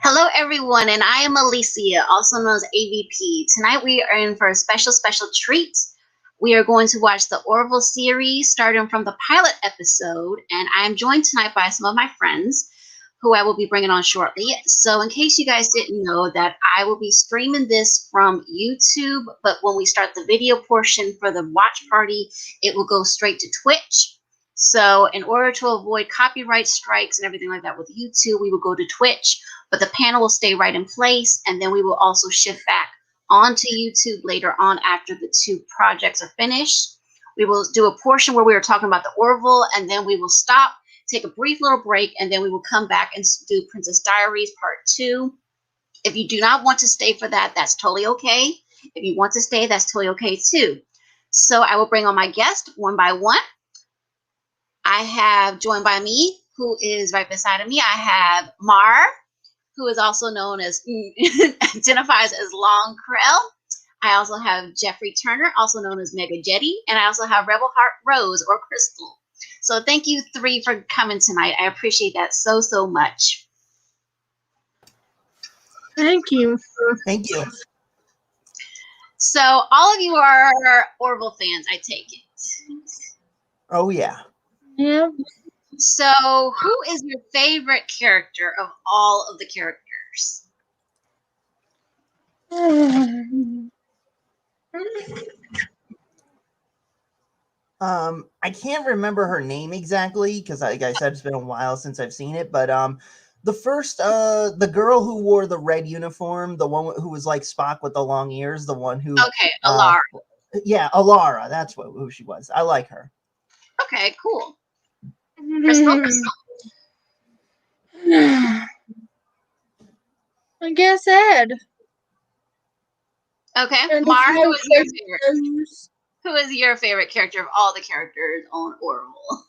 Hello, everyone, and I am Alicia, also known as AVP. Tonight we are in for a special treat. We are going to watch the Orville series starting from the pilot episode, and I am joined tonight by some of my friends who I will be bringing on shortly. So, in case you guys didn't know, that I will be streaming this from YouTube, but when we start the video portion for the watch party, it will go straight to Twitch. So, in order to avoid copyright strikes and everything like that with YouTube, we will go to Twitch, but the panel will stay right in place, and then we will also shift back onto YouTube later on after the two projects are finished. We will do a portion where we are talking about the Orville, and then we will stop, take a brief little break, and then we will come back and do Princess Diaries Part 2. If you do not want to stay for that, that's totally okay. If you want to stay, that's totally okay too. So I will bring on my guest one by one. I have joined by me, who is right beside of me. I have Mar, who is also known as, identifies as Long Krell. I also have Jeffrey Turner, also known as Mega Jetty. And I also have Rebel Heart Rose, or Crystal. So thank you three for coming tonight. I appreciate that so much. Thank you. Thank you. So all of you are Orville fans, I take it. Oh, yeah. Yeah. So who is your favorite character of all of the characters? I can't remember her name exactly because, like I said, it's been a while since I've seen it. But the first, the girl who wore the red uniform, the one who was like Spock with the long ears, the one who, okay, Alara. Yeah, Alara. That's who she was. I like her. Okay, cool. Crystal. I guess Ed. Okay, And Mar, who is your favorite? favorite? Who is your favorite character of all the characters on Orville?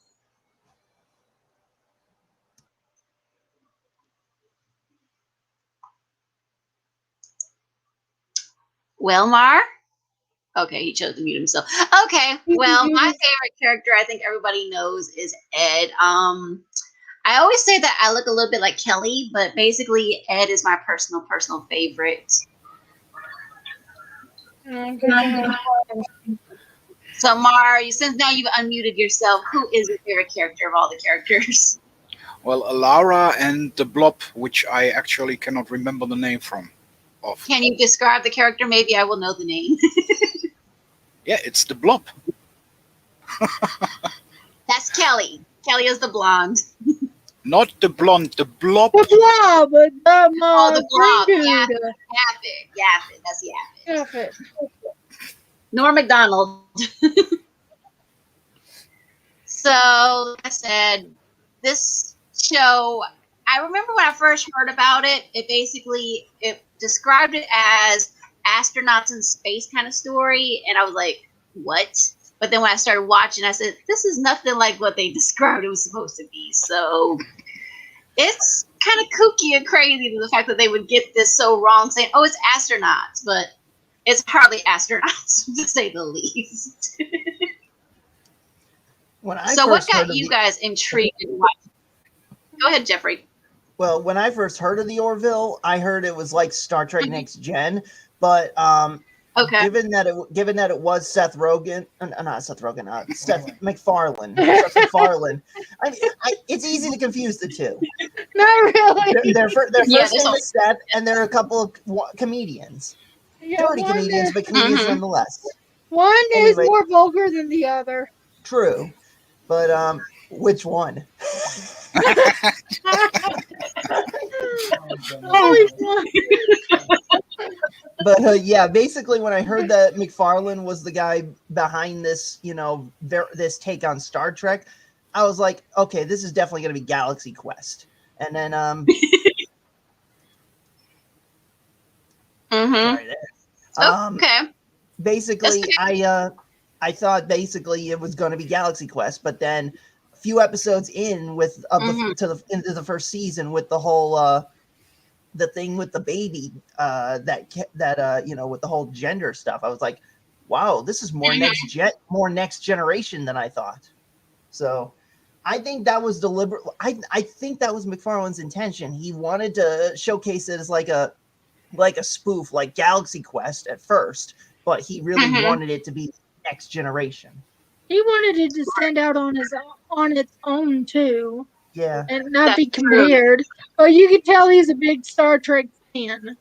Well, Mar? Okay, he chose to mute himself. Okay, well, my favorite character, I think everybody knows, is Ed. I always say that I look a little bit like Kelly, but basically Ed is my personal favorite. Okay. So, Mar, since now you've unmuted yourself, who is your favorite character of all the characters? Well, Alara and the Blob, which I actually cannot remember the name of. Can you describe the character? Maybe I will know the name. Yeah, it's the Blob. That's Kelly. Kelly is the blonde. Not the blonde, the Blob. The Blob. The the Blob. dude. Yaffet. That's Yaffet. Yaffet. Norm MacDonald. So, like I said, this show, I remember when I first heard about it, it described it as astronauts in space kind of story, and I was like, what? But then when I started watching, I said, this is nothing like what they described it was supposed to be. So it's kind of kooky and crazy to the fact that they would get this so wrong, saying, oh, it's astronauts, but it's hardly astronauts, to say the least. So what got you guys intrigued in watching? Go ahead, Jeffrey. Well, when I first heard of the Orville, I heard it was like Star Trek Next Gen, but okay. Given that it was Seth MacFarlane. Seth MacFarlane. It's easy to confuse the two. Not really. Their first name is Seth, and there are a couple of comedians. Yeah, Dirty comedians, but comedians nonetheless. One is more vulgar than the other. True, but which one? But yeah, basically, when I heard that MacFarlane was the guy behind this, this take on Star Trek, I was like, okay, this is definitely going to be Galaxy Quest. And then, okay. Basically, I thought basically it was going to be Galaxy Quest, but then a few episodes in into the first season with the whole the thing with the baby with the whole gender stuff, I was like, wow, this is more next generation than I thought. So I think that was deliberate. I think that was McFarlane's intention. He wanted to showcase it as like a spoof, like Galaxy Quest at first, but he really wanted it to be next generation. He wanted it to stand out on its own too, Yeah. and not That's be compared. But you can tell he's a big Star Trek fan.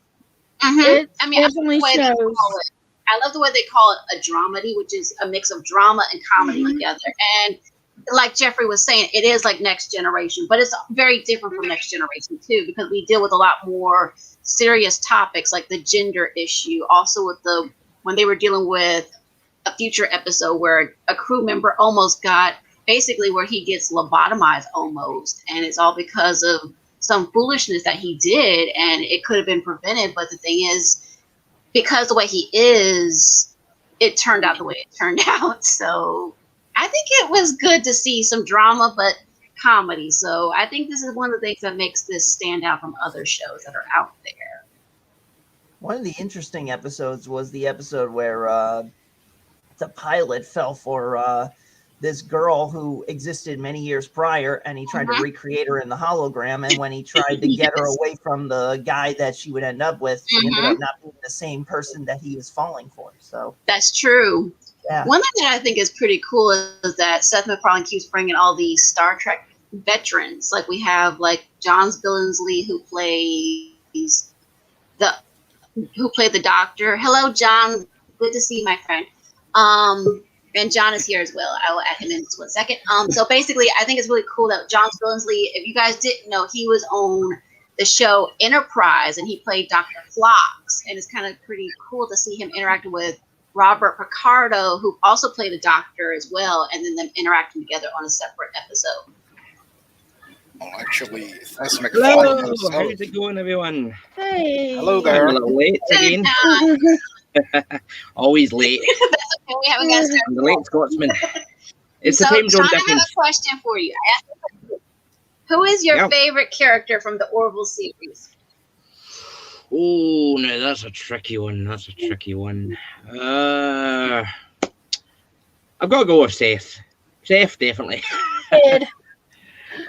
It I mean, definitely shows. I love the way they call it a dramedy, which is a mix of drama and comedy together. And like Jeffrey was saying, it is like Next Generation, but it's very different from Next Generation too, because we deal with a lot more serious topics like the gender issue. Also with when they were dealing with a future episode where a crew member almost got basically where he gets lobotomized almost, and it's all because of some foolishness that he did, and it could have been prevented. But the thing is, because the way he is, it turned out the way it turned out. So I think it was good to see some drama, but comedy. So I think this is one of the things that makes this stand out from other shows that are out there. One of the interesting episodes was the episode where the pilot fell for this girl who existed many years prior, and he tried to recreate her in the hologram. And when he tried to get her away from the guy that she would end up with, she ended up not being the same person that he was falling for. So that's true. Yeah. One thing that I think is pretty cool is that Seth MacFarlane keeps bringing all these Star Trek veterans. Like we have like John Billingsley who plays the Doctor. Hello, John. Good to see you, my friend. And John is here as well. I will add him in just 1 second. So basically, I think it's really cool that John Billingsley, if you guys didn't know, he was on the show Enterprise, and he played Dr. Phlox. And it's kind of pretty cool to see him interacting with Robert Picardo, who also played a doctor as well, and then them interacting together on a separate episode. Well, actually, Seth Hello, MacFarlane himself. how's it going, everyone? Hey. Hello I'm there. a little late again. Always late. That's okay. We haven't got I'm the late Scotsman. It's the So, time zone Sean, I have difference. a question for you. Who is your Yeah. favorite character from the Orville series? Oh, no, that's a tricky one. That's a tricky one. I've got to go with Seth. Seth, definitely. Ed.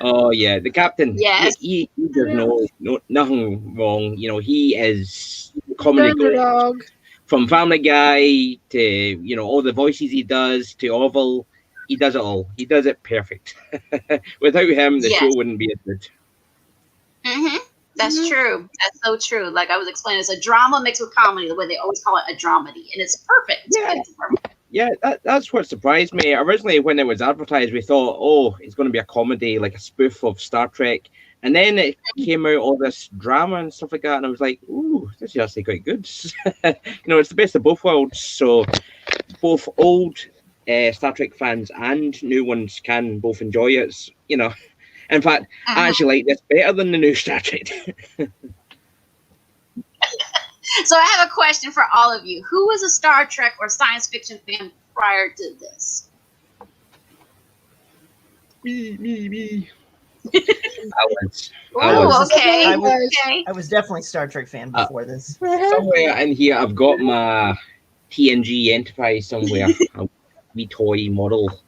Oh yeah, the captain. Yes. He does nothing wrong. You know, he is comedy gold. Underdog. From Family Guy to all the voices he does to Orville, he does it all. He does it perfect. Without him, the Yes. show wouldn't be as good. That's true. That's so true. Like I was explaining, it's a drama mixed with comedy, the way they always call it a dramedy, and it's perfect. Yeah. It's perfect. Yeah, that's what surprised me. Originally, when it was advertised, we thought, oh, it's going to be a comedy, like a spoof of Star Trek. And then it came out all this drama and stuff like that, and I was like, ooh, this is actually quite good. It's the best of both worlds. So both old Star Trek fans and new ones can both enjoy it. In fact, I actually like this better than the new Star Trek. So I have a question for all of you. Who was a Star Trek or science fiction fan prior to this? Me. Ooh, I was. okay. I was- Okay. I was definitely a Star Trek fan before this. Somewhere in here, I've got my TNG Enterprise somewhere. A wee toy model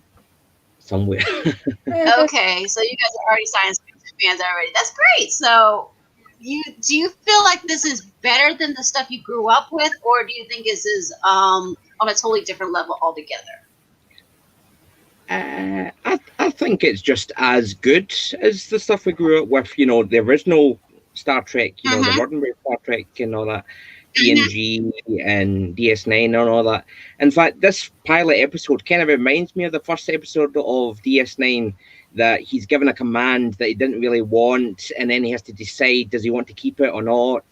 somewhere. Okay. So you guys are already science fiction fans already. That's great. So do you feel like this is better than the stuff you grew up with, or do you think this is on a totally different level altogether? I think it's just as good as the stuff we grew up with. The original Star Trek, the Roddenberry Star Trek and all that, TNG and DS9 and all that. In fact, this pilot episode kind of reminds me of the first episode of DS9, that he's given a command that he didn't really want, and then he has to decide, does he want to keep it or not?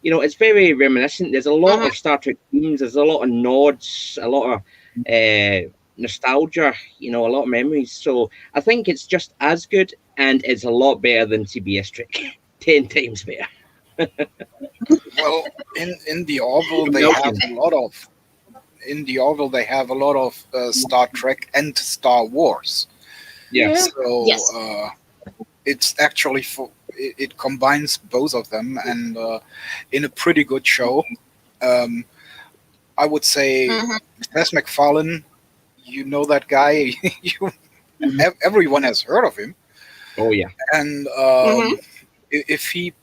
It's very reminiscent. There's a lot of Star Trek themes. There's a lot of nods, a lot of nostalgia, a lot of memories. So I think it's just as good, and it's a lot better than CBS Trek. 10 times better. Well, in the Orville they have a lot of. In the Orville they have a lot of Star Trek and Star Wars. Yeah. So Yes. it's actually it combines both of them, and in a pretty good show. I would say Seth MacFarlane. You know that guy. Everyone has heard of him, Oh yeah, and Mm-hmm. if he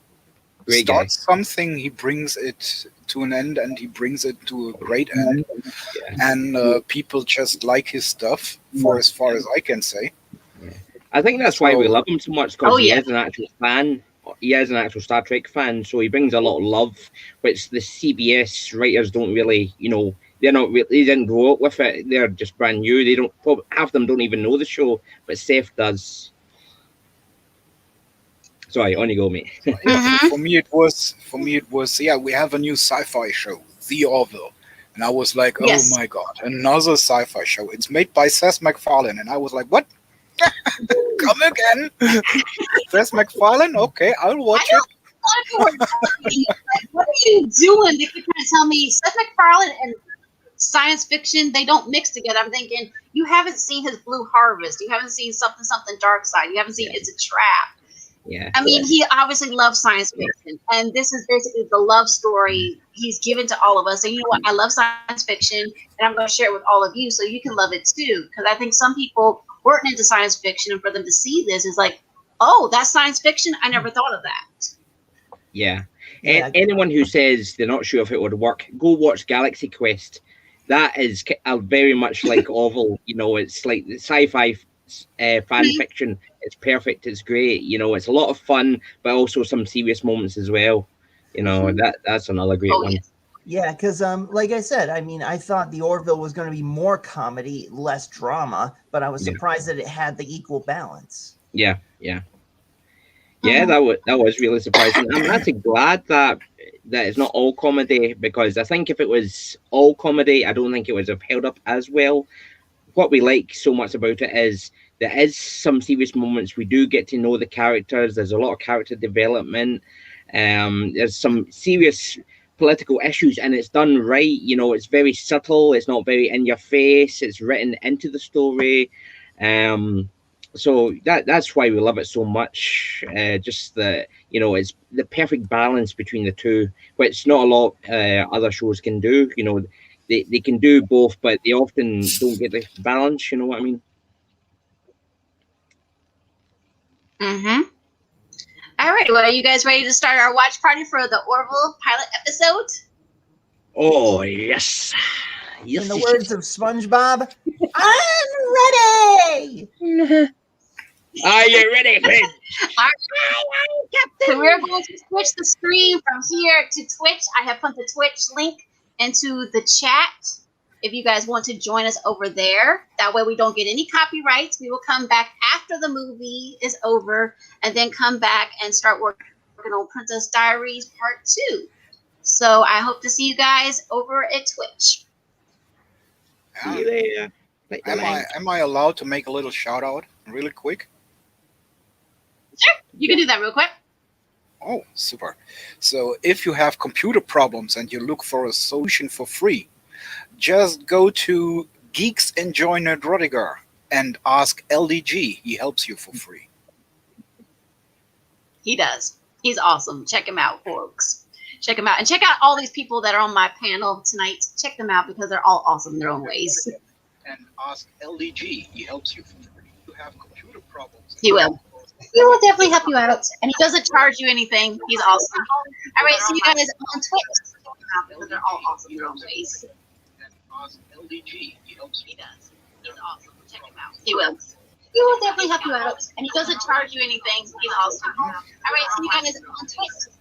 great guy. starts something, he brings it to an end, and he brings it to a great end. Yeah. And people just like his stuff, for as far as I can say. Yeah. I think that's why we So love him so much because Oh he yeah. is an actual fan. He is an actual Star Trek fan, so he brings a lot of love, which the CBS writers don't really, they're not really, they didn't grow up with it. They're just brand new. They don't, probably half of them don't even know the show, but Seth does. Sorry, on you go, mate. yeah, Mm-hmm. for me it was yeah. We have a new sci-fi show, The Orville, and I was like, oh Yes. my god, another sci-fi show. It's made by Seth MacFarlane, and I was like, what? Come again? Seth MacFarlane? Okay, I'll watch I it. know a lot of people were telling me, like, what are you doing? They keep trying to tell me Seth MacFarlane and science fiction, they don't mix together. I'm thinking, you haven't seen his Blue Harvest. You haven't seen something Dark Side. You haven't seen Yeah. It's a Trap. Yeah. I mean, he obviously loves science fiction, and this is basically the love story he's given to all of us. And you know what? I love science fiction, and I'm going to share it with all of you so you can love it too. Because I think some people weren't into science fiction, and for them to see this is like, oh, that's science fiction? I never thought of that. Yeah. Yeah. Anyone who says they're not sure if it would work, go watch Galaxy Quest. That is very much like Orville. It's like the sci-fi fan fiction. It's perfect. It's great. It's a lot of fun, but also some serious moments as well. That's another great Oh, one. yes. Yeah, because like I said, I mean, I thought the Orville was going to be more comedy, less drama, but I was Yeah. surprised that it had the equal balance. Yeah. That was really surprising. I'm actually glad that it's not all comedy, because I think if it was all comedy, I don't think it would have held up as well. What we like so much about it is there is some serious moments. We do get to know the characters. There's a lot of character development. There's some serious political issues, and it's done right. It's very subtle. It's not very in your face. It's written into the story. So that's why we love it so much. Just it's the perfect balance between the two, which not a lot other shows can do. They can do both, but they often don't get the balance. You know what I mean? Mm-hmm. All right. Well, are you guys ready to start our watch party for the Orville pilot episode? Oh yes, In the words of SpongeBob, I'm ready. Are you ready, Finn? So we're going to switch the screen from here to Twitch. I have put the Twitch link into the chat. If you guys want to join us over there, that way we don't get any copyrights. We will come back after the movie is over and then come back and start working on Princess Diaries Part 2. So I hope to see you guys over at Twitch. See you there. Am I allowed to make a little shout out really quick? Sure, you can do that real quick. Oh, super. So if you have computer problems and you look for a solution for free, just go to Geeks Enjoy Nerdrotica and ask LDG. He helps you for free. He does. He's awesome. Check him out, folks. Check him out. And check out all these people that are on my panel tonight. Check them out because they're all awesome in their own ways. And ask LDG. He helps you for free. If you have computer problems. He will. He will definitely help you out. And he doesn't charge you anything. He's awesome. All right, see you guys on Twitch. Check them out because they're all awesome in their own ways. And ask LDG. He helps you. He does. He's awesome. Check him out. He will. He will definitely help you out. And he doesn't charge you anything. He's awesome. All right, see you guys on Twitch.